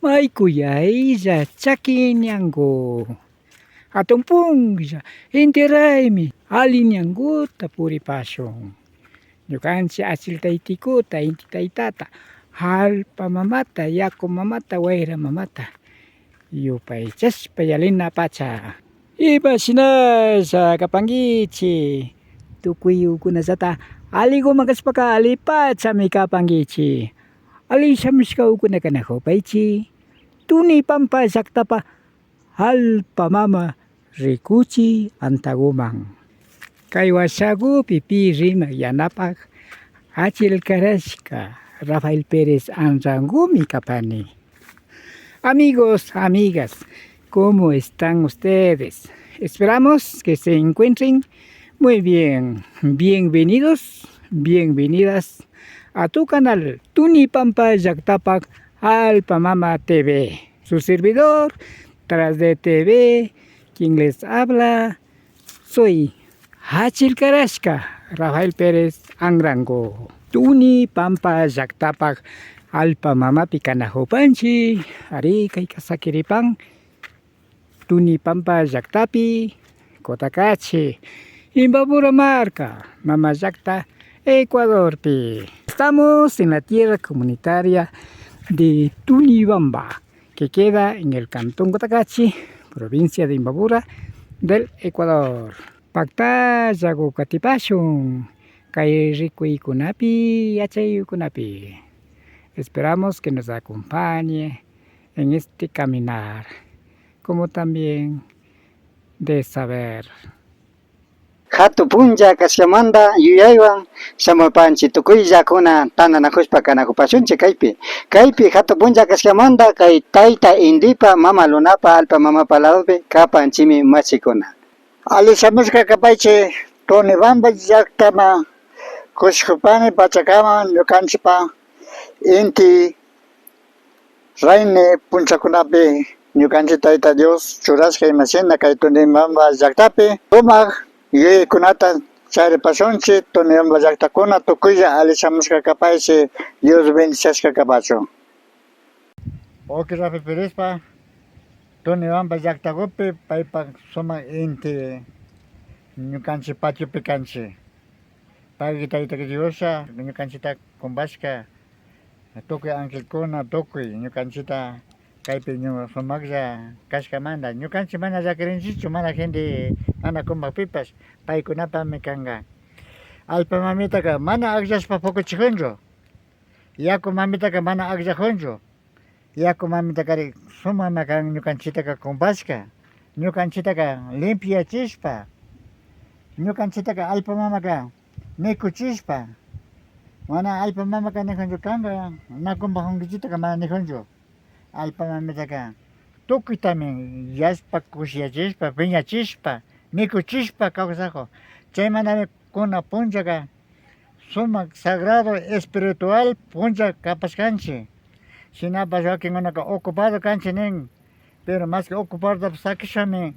Ay kuyaylla chakiñanku hatun punlla enterraymi aliñankuta puripashun ñukanchik achil taytikuta inti taytata allpa mamata yaku mamata wayra mamata yupaychashpa yalina pacha imashinacha kapankichik tukuy ukunallata allikunman kashpaka allipachami kapankichik ali shamushka ukunakuna hupaychik Tuni Pampa llaqtapa allpa mama rikuchik antakuman kay washakupi pi rimaq yanapaq achil karashka Rafael Pérez Anrankumi kapani. Amigos, amigas, ¿cómo están ustedes? Esperamos que se encuentren muy bien. Bienvenidos, bienvenidas a tu canal Tuni Pampa llaqtapak Alpa Mama TV. Su servidor, Tras de TV, quien les habla, soy Hachil Karashka, Rafael Pérez Angrango. Tuni Pampa llaqtapak Alpa Mama Pikanahupanchi, Ari Kaikasakiripan, Tuni Pampa llaqtapi, Cotacachi, Imbabura Marca, Mama llaqta, Ecuador. Estamos en la tierra comunitaria de Tunibamba, que queda en el cantón Cotacachi, provincia de Imbabura, del Ecuador. Pacta Yagukatipashun, Kairikuikunapi, Achayukunapi. Esperamos que nos acompañe en este caminar, como también de saber. Hatu punja kashamanda yuyaywan shamupanchi tukuyllakuna tananakushpa kanakupashunchi kaypi hatu punja kashamanda kay tayta indipa mama lunapa alpa mamapa ladopi kapanchimi machikuna ali shamushka kapaychi Tunibamba llaktama kushkupani pachakama ñukanchipa inti raymi punchakunapi ñukanchik tayta Dios churashka imashina kay Tunibamba llaktapi sumak yuyaykunata charipashunchik Tunibamba llaktakuna tukuylla ali shamushka kapaychik Dios bendiciashka kapachun. Oki Rafael Pérezpa Tunibamba llaktakupi paypak sumak inti ñukanchik patiopi kanchik payki tayta Diosqa ñukanchikta kumbashka tukuy angelkuna tukuy ñukanchikta kaypi sumaklla kashkamanta ñukanchik mana llakirinchikchu mana gente mana kumbakpipas paykunapami kanqa allpa mamitaka mana akllashpa pukuchijunchu yaku mamitaka mana akllajunchu yaku mamitakari sumakma kan ñukanchitaka kumbashka ñukanchitaka limpiachishpa ñukanchitaka allpa mamaka mikuchishpa mana allpa mamaka nijunchu kanqa na kumbajunkichitaka mana nijunchu allpa mamitaka tukuytami yashpa kushiachishpa piñachishpa mikuchishpa kawsakun chaymanami kuna punchaka sumak sagrado espiritual puncha kapashkanchik shinapas wakinkunaka ocupado kanchik nin pero mas que ocupado sakishami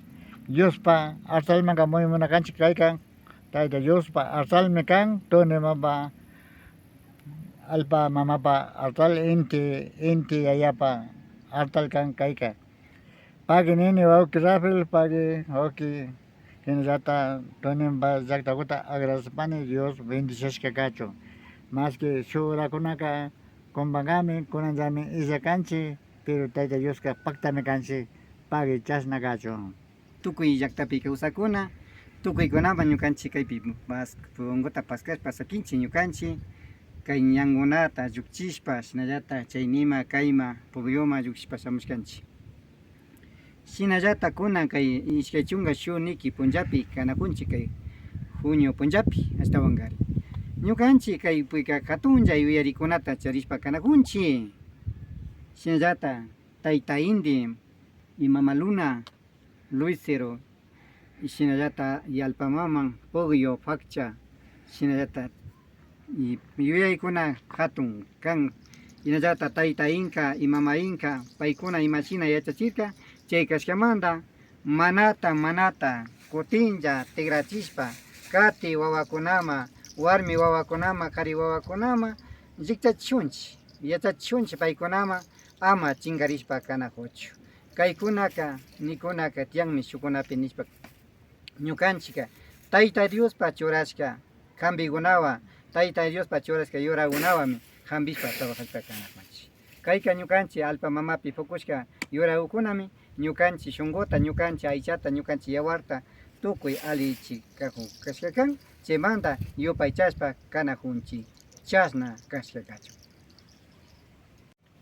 Diospa altarmanka muy munakanchik kaykan tayta Diospa altarmi kan Tunibamba alpa mamapa altar inti yayapa altar kan kayka pagi nini wawki Rafael pagi wawki hinallata Tunibamba llaktakuta agradecipani Dios bendiciashka kachun mas que shuk urakunaka kumbankami kunanllami illakanchik pero tayta Diosqa paktami kanchik pagi chashna kachun. Tukuy llaktapi kawsakuna tukuykunaman ñukanchik kaypi punguta paskashpa sakinchik ñukanchik kay ñankunata llukchishpa shinallata chay nima kayma pukyuman llukshishpa shamushkanchik shinallata kunan kay ishkay chunka shuk niki punllapi kanakunchik kay junio punllapi ashtawankari ñukanchik kaypika hatunlla yuyarikunata charishpa kanakunchik shinallata tayta Inti y mama Luna Luisero y shinallata y alpa maman Pogyo Fakcha shinallata y yuyaykuna hatun kan hinallata tayta Inka y mama Inka paykuna imashina yachachirka chay kashkamanta manata kutinlla tigrachishpa kati wawakunama warmi wawakunama kari wawakunama yachachishunchik paykunama ama chingarishpa kanajuchu. Kaykunaka nikunaka tiyanmi shukunapi nishpa ñukanchika Tayta Diospa churashka kambigunawan Tayta Diospa churashka yuragunawami hambishpa trabajashpa kanakunchik. Kayka ñukanchik alpa mamapi pukushka yuragukunami ñukanchik shunqota, ñukanchik aychata, ñukanchik yawarta tukuy allichik kashka kan, chaymanta yupaychashpa kanajunchik chashna kashka kachun.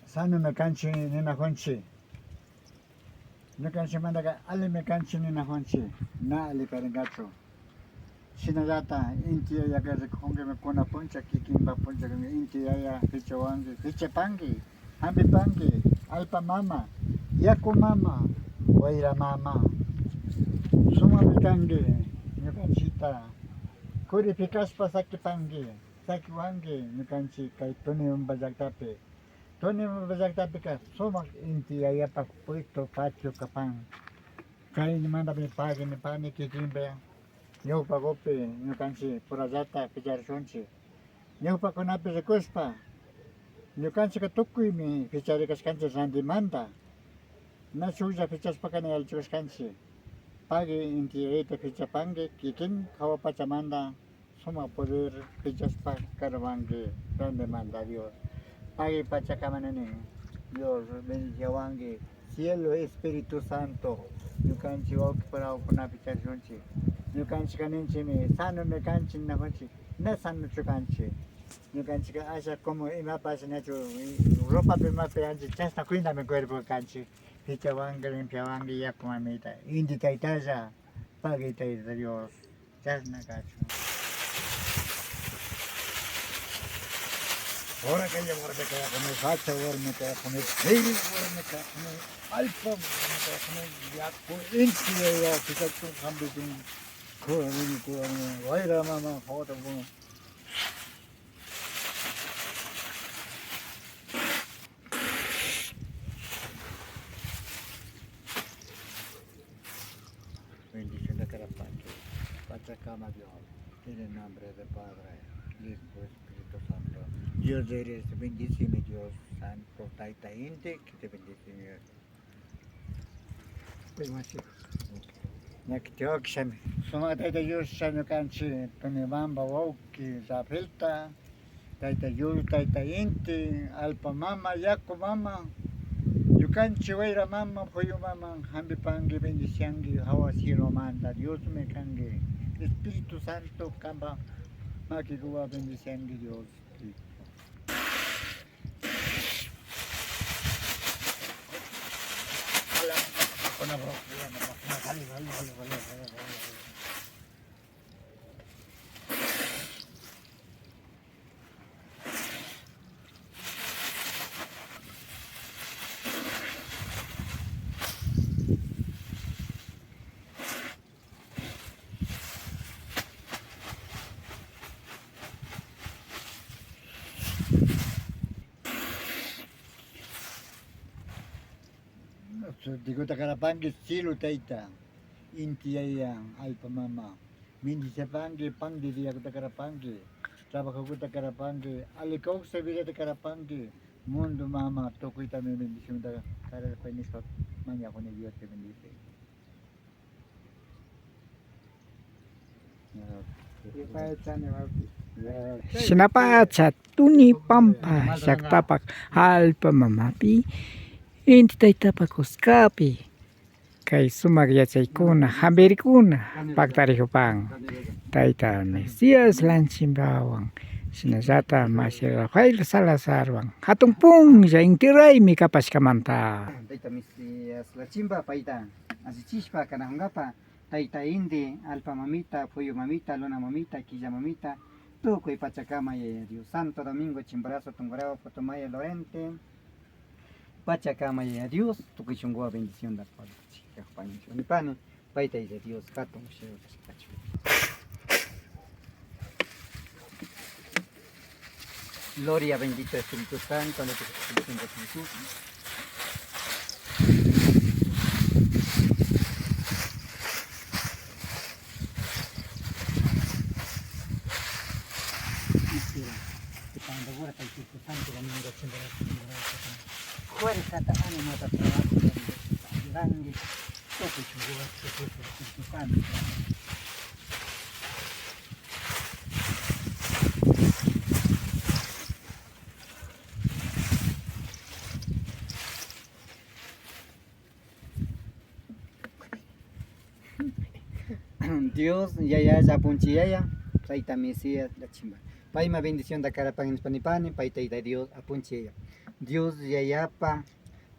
Sanumi kanchik ninakunchik. Ñukanchikmantaqa allimi kanchik ninakunchik, na alliparinqachu. Shinallata inti yayaka rikukunkiman kunapunchak kikinpa punchak inti yaya fichawanki, fichapanki, hampipanki, alpa mama, yaku mama, wayra mama. Sumami kanki ñukanchikta purifikashpa sakipanki, sakiwanki ñukanchik kay Tuniumpa llaqtapi. Tuniumpa llaqtapika sumak inti yayapak puesto patio kapan. Kaynimantami pagini pani kikinpi. Ñawpakupi ñukanchik purallata ficharishunchik. Ñawpakunapi rikushpa ñukanchik tukuymi ficharikashkanchik randimanta. Na shuklla fichashpakana yalichikushkanchik. Pagi inti yayita fichapanki kikin hawa pachamanta sumak poder fichashpa karawanki randimanta Dios. Pagi pachakamanani Dios bendiciawanki. Cielo Espíritu Santo ñukanchik wawqipurakunapi charishunchik. Ñukanchik ninchimi sanumi kanchik ninakunchik, na sanuchu kanchik. Ñukanchik asha como imapas nachu ropapi imapi anchik chashna cuidami cuerpo kanchik. Fichawanki, limpiawanki yaku mamita, inti taytalla, pagi Tayta Dios, chashna kachun. Horakalla warmika kuni, facha warmika kuni, pili warmika kuni, alpa warmika kuni, yaku inti yaya fichachun hambitun. Wayra mama foto pun. Bendición de Carapante, Pachacama Dios, en el nombre del Padre, Hijo, Espíritu Santo. Dios eres, bendíceme Dios, Santo, Tayta Inti, que te bendice. Pues más Nakitiokshan, suma Tayta Dios ñukanchik Tunimamba wawki Rafaelta, Tayta Dios, Tayta Inti, alpa mama, yaku mama, ñukanchik wayra mama, puyu mama, hampipanki, bendicianki, hawa cielo manta, Dios me kanki, Espíritu Santo kamba, makikuwa bendicianki Dios. Digo takarapangi silu Tayta, inti yaya alpa mama, mindi sepangi pangdi dia takarapangi, trabajo takarapangi, alikau sabira takarapangi, mundo mama tokuy también bendición takarapangi sa manya ko ni Dios te bendice. Sinapacha Tunipampa llaqtapak alpa mamapi inti taytapakuskapi kay sumak yachaykuna hampirikuna paktarikupan Tayta Mesías Lanchimbawan shinallata Masi Rafael Salazarwan hatun punlla intiraymi kapashkamanta. Tayta Mesías Lanchimba payta asichishpa kanajunqapa Tayta Inti, alpa mamita, puyu mamita, luna mamita, quilla mamita, tukuy pachakama yaya Dios. Santo Domingo Chimborazo Tungurahua Putumayo Lorente, pachakama yaya Dios, tukuy chunguwa bendición da Padre. Nipani, payta yaya Dios, kato museo kachu. Gloria bendito Espíritu Santo, en el Espíritu de Jesús. Fuerza hasta trabajo, grande, todo chulo, todo cambio. Dios ya zapunchi ya paita Mesías la chimba. Paima bendición da cara pan panipani paita ida Dios apunchi ya. Dios yayapa,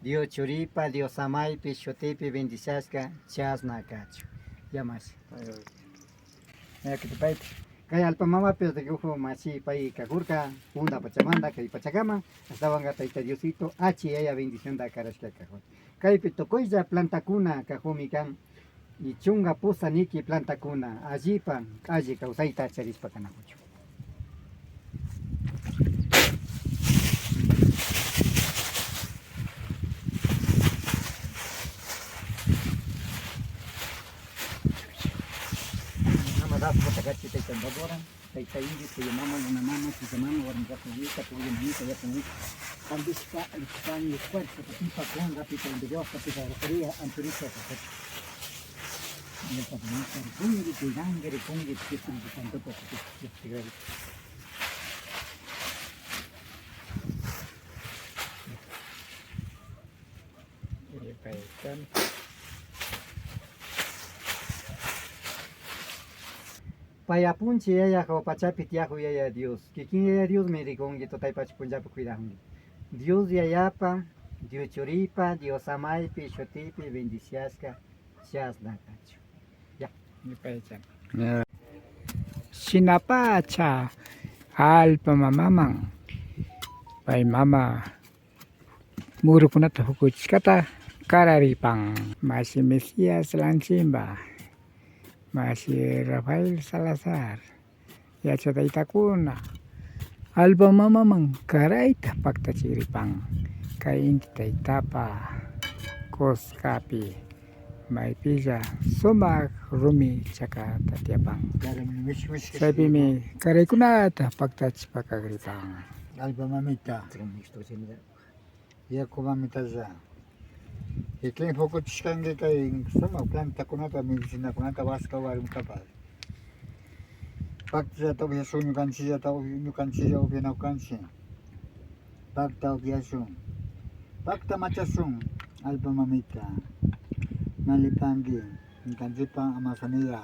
Dios churipa, Dios amaipi, shotepi bendisasca, chasna cacho. Ya más. Ya que te paita. Kaya alpa mama pero de que machi pai kagurka, unda pachamanda, kay pachacama, hasta vanga taita Diosito, achi ella bendición da cara cajón. Kay pitocoya planta cuna, cajomican. Y chunga pusa niki planta cuna, allí pan, allí causaita charispa canajucho. Nama das kota kachi taita baboran, taita indi, tuyo mama, una mama, tuyo mama, warnga punita, tuyo manita, ya punita. Ambispa, el pan y el cuerpo, tipa conga, pita en Dios, pita rojería, anturita, el patamata, pungi, tigangere, pungi, tipi, tanto poco, tipi, Paya punchi ya ko pachapi tiajo ya Dios. Que quien ya Dios me digo que totai pach punja cuidado. Dios ya yapa, Dios choripa, Dios amai pi shotipi bendiciasca, chas na cacho. Ya, mi paichan. Sinapacha alpa mamamang pai mama muru punata hukuchkata kararipang masih Mesias Lanchimba masih Rafael Salazar ya chata itakuna alpa mamamang karaita pakta chiripang kainta itapa koskapi mai pija somak rumi chaka tatiapang sabi mi karay kunata pagtach pakagripang Alba mamita, ya mamita za. Y que poco chiscangue que soma planta kunata medicina kunata vasca warum kapal. Pakta to ya sunu kanchi ya to nu kanchi ya obena kanchi. Pakta ya sun. Pakta machasun alba mamita. Nalipangi, kanjipa amasania.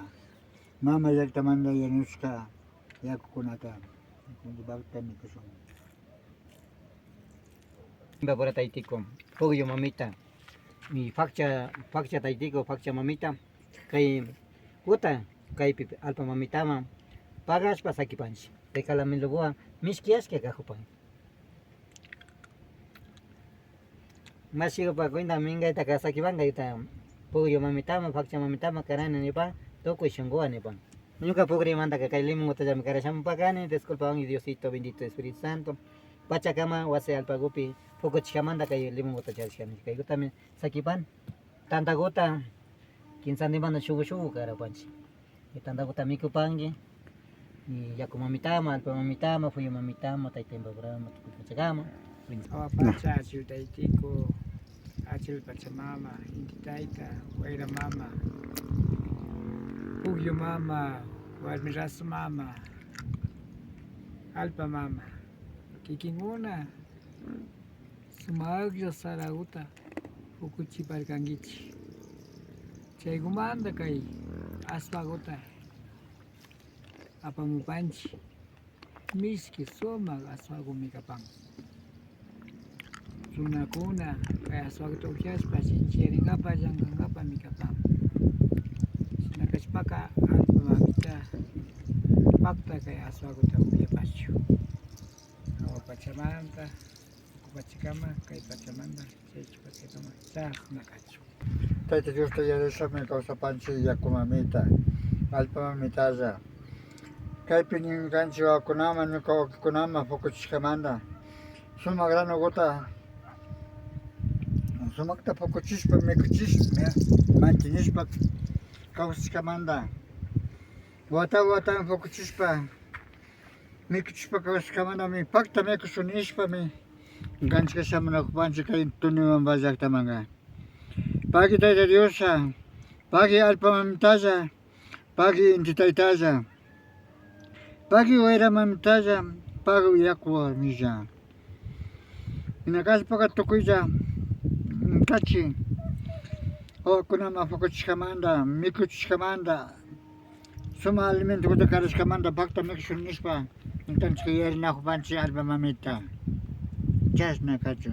Mama yak tamanda ya nuska ya kunata. Kundi bakta mi kusun. Babora taitiko, pogyo mamita. Mi fakcha taitiko, fakcha mamita. Kay kuta, kay alpa mamitama. Pagas pasaki panchi. Te kalamin lubuan, miskias que kajupan. Masigo pa kuinda minga ita kasaki banga ita. Pogyo mamitama, fakcha mamitama karana ni pa, toko shungoa ni pa. Nunca pogri manda que kay limon uta jam karasham pagani, disculpa y Diosito bendito Espíritu Santo. Pachacama wase alpagupi, poco chicamanda kay limon uta chalshani. Kay también sakipan. Tanta gota, quinsan de manda shubu karapanchi. Y tanta gota mikupangi. Y ya como mamitama, alpa mamitama, fuyo mamitama, taitemba brama, pachacama. awapacha chutaitiko achil pachamama inti taita waira mama pugyo mama warmirasu mama alpa mama kikinguna sumagyo saraguta hukuchi parkangichi chay gumanda kay aspaguta apamupanchi miski somag aswagumikapang sunakuna kaya aswagto ukyaspa sinchiringapa llankangapa mikapang sinakashpaka alpa mamita pakta kaya aswaguta uyapachu awa pachamanta pachikama kay pachamanda chaychu pachikama chas nakachu Taita Dios te ya desa me causa panchi ya mamita. Alpa mamita za. Kay pinin kanchi wa kunama nuko kunama poco chiskamanda. Suma grano gota. Sumakta poco chispa me kuchispa mantinishpa kauskamanda. Wata poco chispa me kuchispa kauskamanda me pakta me kusunishpa me Ganska sama na kupansi kay tuniman bazak tamanga. Pagi Tayta Diosa, pagi alpa mamitaza, pagi inti taytaza, pagi waira mamitaza, pagi yakwa mija. Inakas paka tukuyza, kachi. O kuna mafukuchkamanda, mikuchkamanda, suma alimento kuta karishkamanda, bakta miksun nispa, entonces yeri na kupansi alpa mamita. Just na kacho.